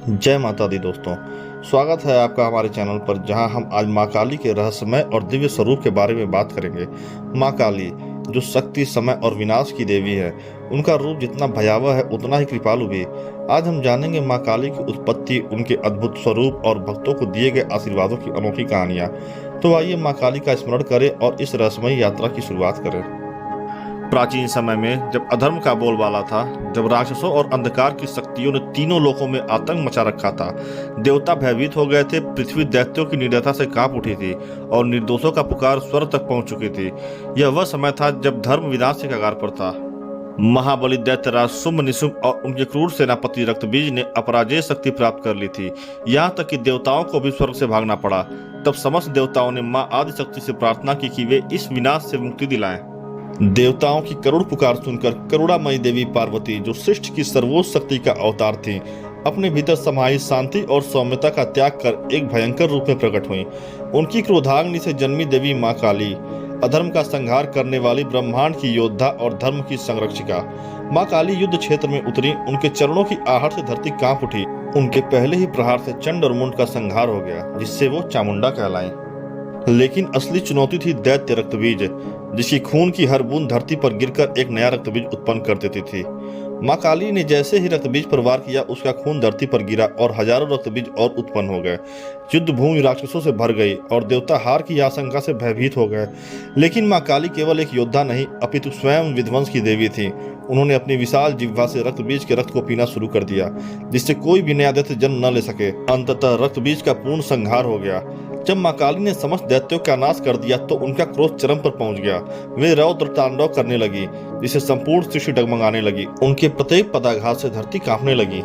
जय माता दी दोस्तों। स्वागत है आपका हमारे चैनल पर, जहां हम आज माँ काली के रहस्यमय और दिव्य स्वरूप के बारे में बात करेंगे। माँ काली जो शक्ति, समय और विनाश की देवी है, उनका रूप जितना भयावह है उतना ही कृपालु भी। आज हम जानेंगे माँ काली की उत्पत्ति, उनके अद्भुत स्वरूप और भक्तों को दिए गए आशीर्वादों की अनोखी कहानियाँ। तो आइए माँ काली का स्मरण करें और इस रहस्यमयी यात्रा की शुरुआत करें। प्राचीन समय में जब अधर्म का बोलबाला था, जब राक्षसों और अंधकार की शक्तियों ने तीनों लोकों में आतंक मचा रखा था, देवता भयभीत हो गए थे, पृथ्वी दैत्यों की निर्दयता से कांप उठी थी और निर्दोषों का पुकार स्वर्ग तक पहुंच चुकी थी। यह वह समय था जब धर्म विनाश के कगार पर था। महाबली दैत्यराज शुंभ निशुंभ और उनके क्रूर सेनापति रक्तबीज ने अपराजेय शक्ति प्राप्त कर ली थी। यहाँ तक कि देवताओं को भी स्वर्ग से भागना पड़ा। तब समस्त देवताओं ने माँ आदिशक्ति से प्रार्थना की कि वे इस विनाश से मुक्ति दिलाएं। देवताओं की करुण पुकार सुनकर करुणामयी देवी पार्वती, जो सृष्टि की सर्वोच्च शक्ति का अवतार थी, अपने भीतर समाहित शांति और सौम्यता का त्याग कर एक भयंकर रूप में प्रकट हुई। उनकी क्रोधाग्नि से जन्मी देवी माँ काली, अधर्म का संहार करने वाली, ब्रह्मांड की योद्धा और धर्म की संरक्षिका। माँ काली युद्ध क्षेत्र में उतरी। उनके चरणों की आहट से धरती कांप उठी। उनके पहले ही प्रहार से चंड और मुंड का संहार हो गया, जिससे वो चामुंडा कहलाई। लेकिन असली चुनौती थी दैत्य रक्तबीज, जिसकी खून की हर बूंद धरती पर गिरकर एक नया रक्तबीज उत्पन्न कर देती थी। माँ काली ने जैसे ही रक्तबीज पर वार किया, उसका खून धरती पर गिरा और हजारों रक्तबीज और उत्पन्न हो गए। युद्ध भूमि राक्षसों से भर गई और देवता हार की आशंका से भयभीत हो गए। लेकिन माँ काली केवल एक योद्धा नहीं, अपितु स्वयं विध्वंस की देवी थी। उन्होंने अपनी विशाल जिह्वा से रक्तबीज के रक्त को पीना शुरू कर दिया, जिससे कोई भी नया दैत्य जन्म न ले सके। अंततः रक्तबीज का पूर्ण संहार हो गया। जब माँ काली ने समस्त दैत्यों का नाश कर दिया तो उनका क्रोध चरम पर पहुंच गया। वे रौद्र तांडव करने लगी, जिससे संपूर्ण सृष्टि डगमगाने लगी। उनके प्रत्येक पदाघात से धरती कांपने लगी।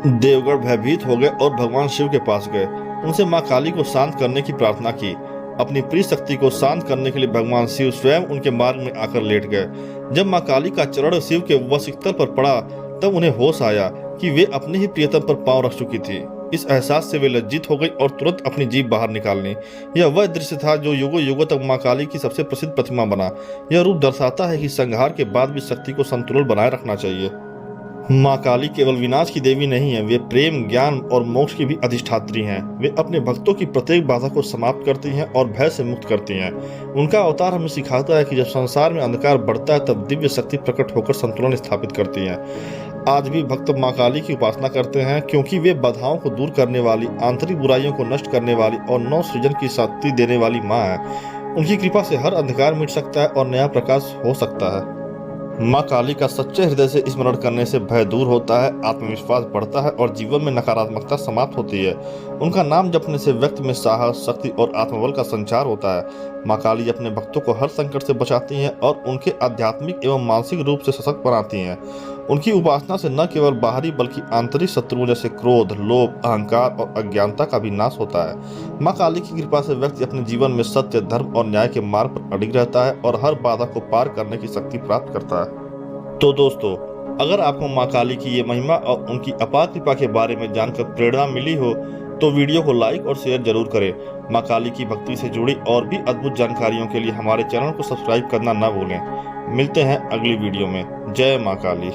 देवगण भयभीत हो गए और भगवान शिव के पास गए। उनसे माँ काली को शांत करने की प्रार्थना की। अपनी प्रिय शक्ति को शांत करने के लिए भगवान शिव स्वयं उनके मार्ग में आकर लेट गए। जब माँ काली का चरण शिव के वक्षस्थल पर पड़ा, तब उन्हें होश आया कि वे अपने ही प्रियतम पर पांव रख चुकी थी। इस एहसास से वे लज्जित हो गई और तुरंत अपनी जीभ बाहर निकाल ली। यह वह दृश्य था जो युगों युगों तक माँ काली की सबसे प्रसिद्ध प्रतिमा बना। यह रूप दर्शाता है कि संहार के बाद भी शक्ति को संतुलन बनाए रखना चाहिए। माँ काली केवल विनाश की देवी नहीं है, वे प्रेम, ज्ञान और मोक्ष की भी अधिष्ठात्री हैं। वे अपने भक्तों की प्रत्येक बाधा को समाप्त करती हैं और भय से मुक्त करती हैं। उनका अवतार हमें सिखाता है कि जब संसार में अंधकार बढ़ता है, तब दिव्य शक्ति प्रकट होकर संतुलन स्थापित करती है। आज भी भक्त माँ काली की उपासना करते हैं, क्योंकि वे बाधाओं को दूर करने वाली, आंतरिक बुराइयों को नष्ट करने वाली और नव सृजन की शक्ति देने वाली माँ है। उनकी कृपा से हर अंधकार मिट सकता है और नया प्रकाश हो सकता है। माँ काली का सच्चे हृदय से स्मरण करने से भय दूर होता है, आत्मविश्वास बढ़ता है और जीवन में नकारात्मकता समाप्त होती है। उनका नाम जपने से व्यक्ति में साहस, शक्ति और आत्मबल का संचार होता है। माँ काली अपने भक्तों को हर संकट से बचाती हैं और उनके आध्यात्मिक एवं मानसिक रूप से सशक्त बनाती हैं। उनकी उपासना से न केवल बाहरी बल्कि आंतरिक शत्रुओं जैसे क्रोध, लोभ, अहंकार और अज्ञानता का भी नाश होता है। माँ काली की कृपा से व्यक्ति अपने जीवन में सत्य, धर्म और न्याय के मार्ग पर अडिग रहता है और हर बाधा को पार करने की शक्ति प्राप्त करता है। तो दोस्तों, अगर आपको माँ काली की ये महिमा और उनकी अपार कृपा के बारे में जानकर प्रेरणा मिली हो, तो वीडियो को लाइक और शेयर जरूर करें। माँ काली की भक्ति से जुड़ी और भी अद्भुत जानकारियों के लिए हमारे चैनल को सब्सक्राइब करना न भूलें। मिलते हैं अगली वीडियो में। जय माँ काली।